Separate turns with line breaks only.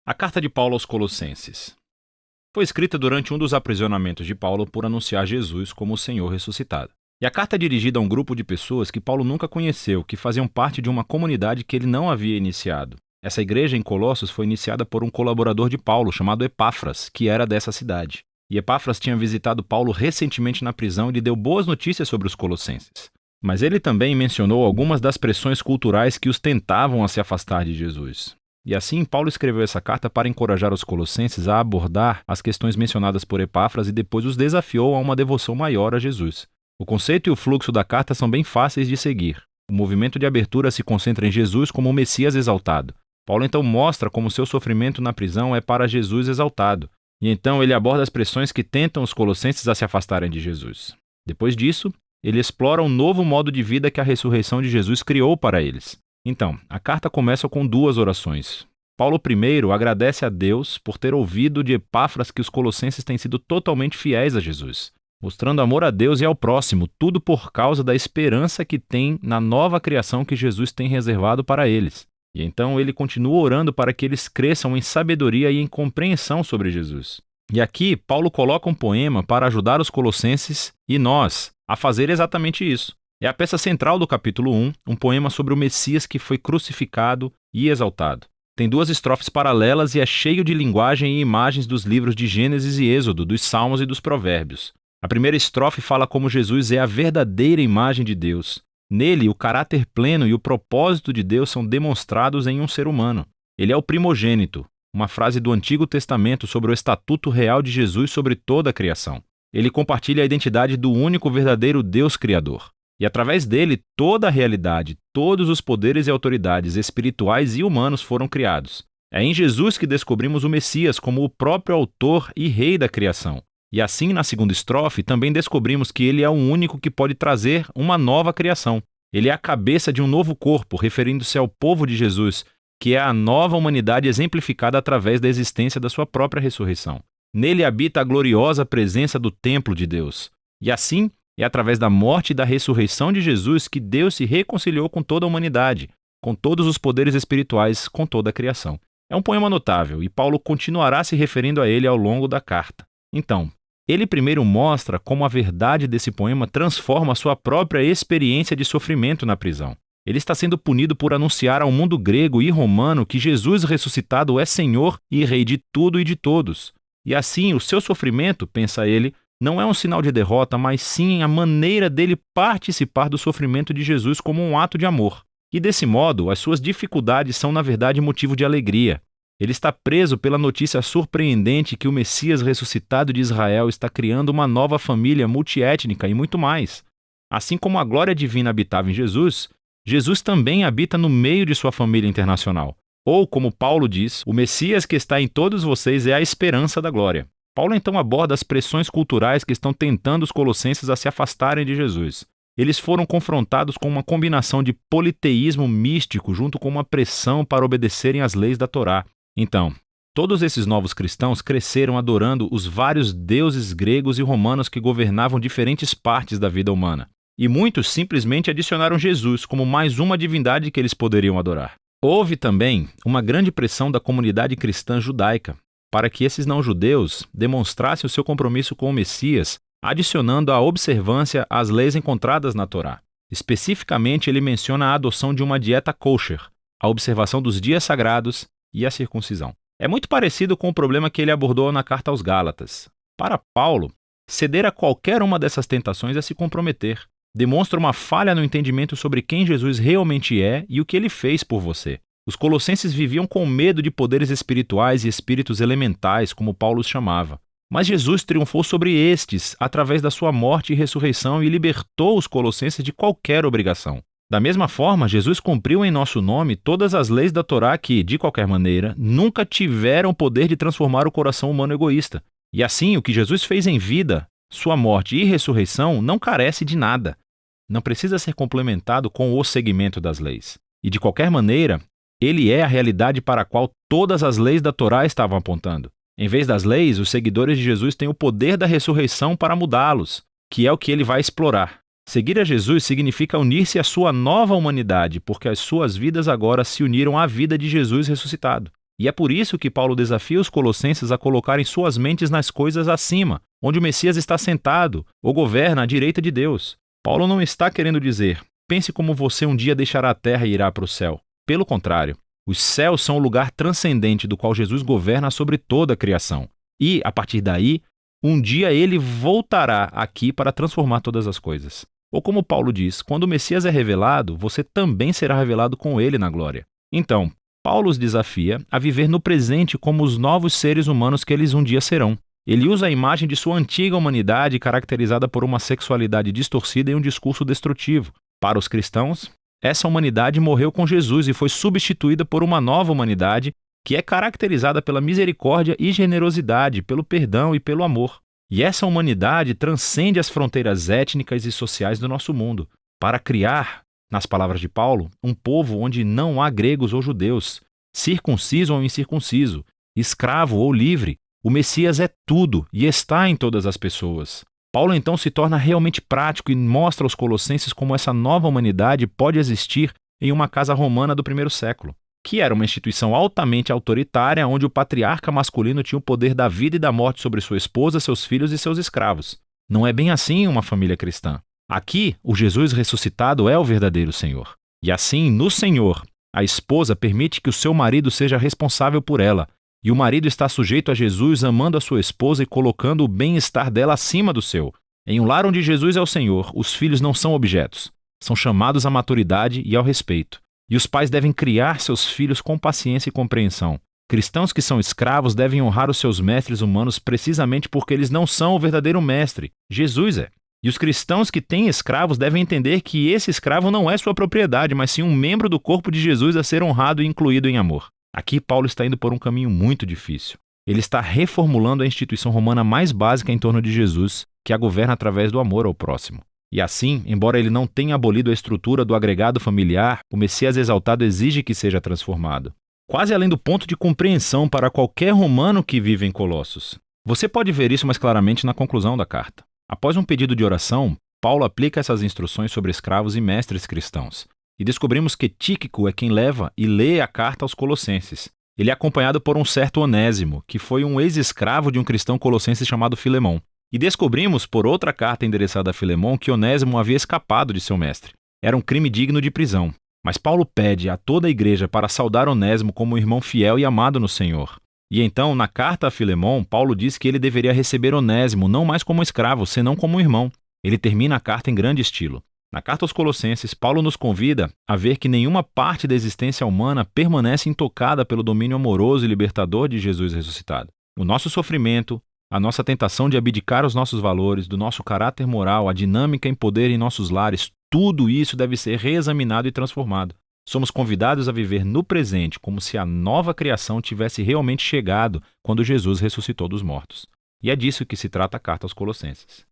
A carta de Paulo aos Colossenses foi escrita durante um dos aprisionamentos de Paulo por anunciar Jesus como o Senhor ressuscitado. E a carta é dirigida a um grupo de pessoas que Paulo nunca conheceu, que faziam parte de uma comunidade que ele não havia iniciado. Essa igreja em Colossos foi iniciada por um colaborador de Paulo, chamado Epáfras, que era dessa cidade. E Epáfras tinha visitado Paulo recentemente na prisão e lhe deu boas notícias sobre os colossenses. Mas ele também mencionou algumas das pressões culturais que os tentavam a se afastar de Jesus. E assim, Paulo escreveu essa carta para encorajar os colossenses a abordar as questões mencionadas por Epáfras e depois os desafiou a uma devoção maior a Jesus. O conceito e o fluxo da carta são bem fáceis de seguir. O movimento de abertura se concentra em Jesus como o Messias exaltado. Paulo então mostra como seu sofrimento na prisão é para Jesus exaltado. E então ele aborda as pressões que tentam os colossenses a se afastarem de Jesus. Depois disso, ele explora um novo modo de vida que a ressurreição de Jesus criou para eles. Então, a carta começa com duas orações. Paulo primeiro agradece a Deus por ter ouvido de Epáfras que os colossenses têm sido totalmente fiéis a Jesus, mostrando amor a Deus e ao próximo, tudo por causa da esperança que tem na nova criação que Jesus tem reservado para eles. E então ele continua orando para que eles cresçam em sabedoria e em compreensão sobre Jesus. E aqui, Paulo coloca um poema para ajudar os colossenses e nós a fazer exatamente isso. É a peça central do capítulo 1, um poema sobre o Messias que foi crucificado e exaltado. Tem duas estrofes paralelas e é cheio de linguagem e imagens dos livros de Gênesis e Êxodo, dos Salmos e dos Provérbios. A primeira estrofe fala como Jesus é a verdadeira imagem de Deus. Nele, o caráter pleno e o propósito de Deus são demonstrados em um ser humano. Ele é o primogênito, uma frase do Antigo Testamento sobre o estatuto real de Jesus sobre toda a criação. Ele compartilha a identidade do único verdadeiro Deus Criador. E através dele, toda a realidade, todos os poderes e autoridades espirituais e humanos foram criados. É em Jesus que descobrimos o Messias como o próprio autor e rei da criação. E assim, na segunda estrofe, também descobrimos que ele é o único que pode trazer uma nova criação. Ele é a cabeça de um novo corpo, referindo-se ao povo de Jesus, que é a nova humanidade exemplificada através da existência da sua própria ressurreição. Nele habita a gloriosa presença do templo de Deus. E assim, é através da morte e da ressurreição de Jesus que Deus se reconciliou com toda a humanidade, com todos os poderes espirituais, com toda a criação. É um poema notável e Paulo continuará se referindo a ele ao longo da carta. Então, ele primeiro mostra como a verdade desse poema transforma a sua própria experiência de sofrimento na prisão. Ele está sendo punido por anunciar ao mundo grego e romano que Jesus ressuscitado é Senhor e Rei de tudo e de todos. E assim, o seu sofrimento, pensa ele, não é um sinal de derrota, mas sim a maneira dele participar do sofrimento de Jesus como um ato de amor. E desse modo, as suas dificuldades são na verdade motivo de alegria. Ele está preso pela notícia surpreendente que o Messias ressuscitado de Israel está criando uma nova família multiétnica e muito mais. Assim como a glória divina habitava em Jesus, Jesus também habita no meio de sua família internacional. Ou, como Paulo diz, o Messias que está em todos vocês é a esperança da glória. Paulo então aborda as pressões culturais que estão tentando os colossenses a se afastarem de Jesus. Eles foram confrontados com uma combinação de politeísmo místico junto com uma pressão para obedecerem às leis da Torá. Então, todos esses novos cristãos cresceram adorando os vários deuses gregos e romanos que governavam diferentes partes da vida humana. E muitos simplesmente adicionaram Jesus como mais uma divindade que eles poderiam adorar. Houve também uma grande pressão da comunidade cristã judaica para que esses não-judeus demonstrassem o seu compromisso com o Messias, adicionando a observância às leis encontradas na Torá. Especificamente, ele menciona a adoção de uma dieta kosher, a observação dos dias sagrados e a circuncisão. É muito parecido com o problema que ele abordou na carta aos Gálatas. Para Paulo, ceder a qualquer uma dessas tentações é se comprometer. Demonstra uma falha no entendimento sobre quem Jesus realmente é e o que ele fez por você. Os colossenses viviam com medo de poderes espirituais e espíritos elementais, como Paulo os chamava. Mas Jesus triunfou sobre estes através da sua morte e ressurreição e libertou os colossenses de qualquer obrigação. Da mesma forma, Jesus cumpriu em nosso nome todas as leis da Torá que, de qualquer maneira, nunca tiveram o poder de transformar o coração humano egoísta. E assim, o que Jesus fez em vida, sua morte e ressurreição, não carece de nada. Não precisa ser complementado com o seguimento das leis. E de qualquer maneira, ele é a realidade para a qual todas as leis da Torá estavam apontando. Em vez das leis, os seguidores de Jesus têm o poder da ressurreição para mudá-los, que é o que ele vai explorar. Seguir a Jesus significa unir-se à sua nova humanidade, porque as suas vidas agora se uniram à vida de Jesus ressuscitado. E é por isso que Paulo desafia os colossenses a colocarem suas mentes nas coisas acima, onde o Messias está sentado ou governa à direita de Deus. Paulo não está querendo dizer, pense como você um dia deixará a terra e irá para o céu. Pelo contrário, os céus são o lugar transcendente do qual Jesus governa sobre toda a criação. E, a partir daí, um dia ele voltará aqui para transformar todas as coisas. Ou como Paulo diz, quando o Messias é revelado, você também será revelado com ele na glória. Então, Paulo os desafia a viver no presente como os novos seres humanos que eles um dia serão. Ele usa a imagem de sua antiga humanidade caracterizada por uma sexualidade distorcida e um discurso destrutivo. Para os cristãos, essa humanidade morreu com Jesus e foi substituída por uma nova humanidade que é caracterizada pela misericórdia e generosidade, pelo perdão e pelo amor. E essa humanidade transcende as fronteiras étnicas e sociais do nosso mundo, para criar, nas palavras de Paulo, um povo onde não há gregos ou judeus, circunciso ou incircunciso, escravo ou livre. O Messias é tudo e está em todas as pessoas. Paulo então se torna realmente prático e mostra aos colossenses como essa nova humanidade pode existir em uma casa romana do primeiro século, que era uma instituição altamente autoritária onde o patriarca masculino tinha o poder da vida e da morte sobre sua esposa, seus filhos e seus escravos. Não é bem assim uma família cristã. Aqui, o Jesus ressuscitado é o verdadeiro Senhor. E assim, no Senhor, a esposa permite que o seu marido seja responsável por ela, e o marido está sujeito a Jesus, amando a sua esposa e colocando o bem-estar dela acima do seu. Em um lar onde Jesus é o Senhor, os filhos não são objetos. São chamados à maturidade e ao respeito. E os pais devem criar seus filhos com paciência e compreensão. Cristãos que são escravos devem honrar os seus mestres humanos precisamente porque eles não são o verdadeiro mestre. Jesus é. E os cristãos que têm escravos devem entender que esse escravo não é sua propriedade, mas sim um membro do corpo de Jesus a ser honrado e incluído em amor. Aqui Paulo está indo por um caminho muito difícil. Ele está reformulando a instituição romana mais básica em torno de Jesus, que a governa através do amor ao próximo. E assim, embora ele não tenha abolido a estrutura do agregado familiar, o Messias exaltado exige que seja transformado. Quase além do ponto de compreensão para qualquer romano que vive em Colossos. Você pode ver isso mais claramente na conclusão da carta. Após um pedido de oração, Paulo aplica essas instruções sobre escravos e mestres cristãos. E descobrimos que Tíquico é quem leva e lê a carta aos Colossenses. Ele é acompanhado por um certo Onésimo, que foi um ex-escravo de um cristão colossense chamado Filemão. E descobrimos, por outra carta endereçada a Filemão, que Onésimo havia escapado de seu mestre. Era um crime digno de prisão. Mas Paulo pede a toda a igreja para saudar Onésimo como um irmão fiel e amado no Senhor. E então, na carta a Filemão, Paulo diz que ele deveria receber Onésimo não mais como escravo, senão como um irmão. Ele termina a carta em grande estilo. Na carta aos Colossenses, Paulo nos convida a ver que nenhuma parte da existência humana permanece intocada pelo domínio amoroso e libertador de Jesus ressuscitado. O nosso sofrimento, a nossa tentação de abdicar os nossos valores, do nosso caráter moral, a dinâmica em poder em nossos lares, tudo isso deve ser reexaminado e transformado. Somos convidados a viver no presente como se a nova criação tivesse realmente chegado quando Jesus ressuscitou dos mortos. E é disso que se trata a carta aos Colossenses.